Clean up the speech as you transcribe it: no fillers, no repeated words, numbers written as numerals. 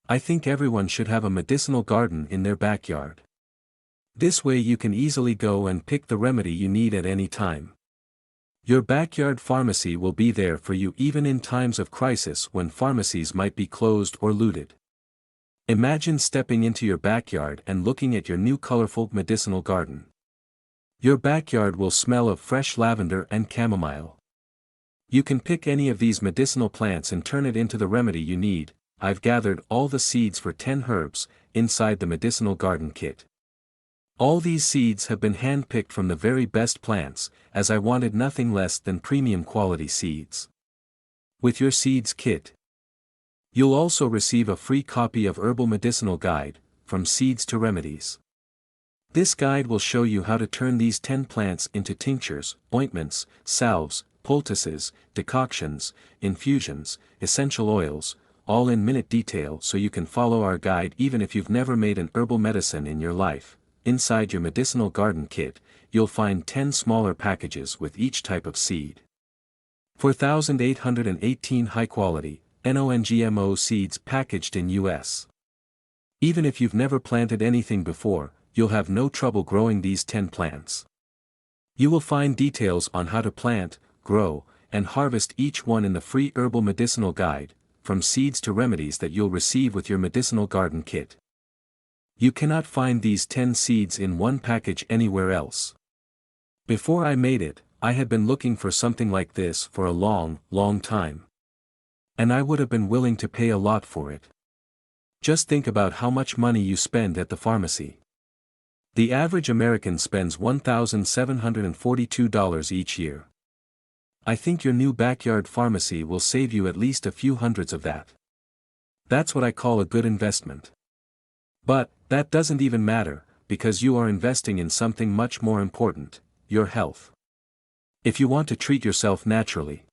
I think everyone should have a medicinal garden in their backyard. This way you can easily go and pick the remedy you need at any time. Your backyard pharmacy will be there for you even in times of crisis when pharmacies might be closed or looted. Imagine stepping into your backyard and looking at your new colorful medicinal garden. Your backyard will smell of fresh lavender and chamomile. You can pick any of these medicinal plants and turn it into the remedy you need. I've gathered all the seeds for 10 herbs inside the medicinal garden kit. All these seeds have been hand-picked from the very best plants, as I wanted nothing less than premium quality seeds. With your seeds kit, you'll also receive a free copy of Herbal Medicinal Guide, From Seeds to Remedies. This guide will show you how to turn these 10 plants into tinctures, ointments, salves, poultices, decoctions, infusions, essential oils, all in minute detail so you can follow our guide even if you've never made an herbal medicine in your life. Inside your medicinal garden kit, you'll find 10 smaller packages with each type of seed. 4,818 high-quality, non-GMO seeds packaged in U.S. Even if you've never planted anything before, you'll have no trouble growing these 10 plants. You will find details on how to plant, grow, and harvest each one in the free Herbal Medicinal Guide, From Seeds to Remedies that you'll receive with your medicinal garden kit. You cannot find these 10 seeds in one package anywhere else. Before I made it, I had been looking for something like this for a long, long time. And I would have been willing to pay a lot for it. Just think about how much money you spend at the pharmacy. The average American spends $1,742 each year. I think your new backyard pharmacy will save you at least a few hundreds of that. That's what I call a good investment. But, that doesn't even matter, because you are investing in something much more important, your health. If you want to treat yourself naturally,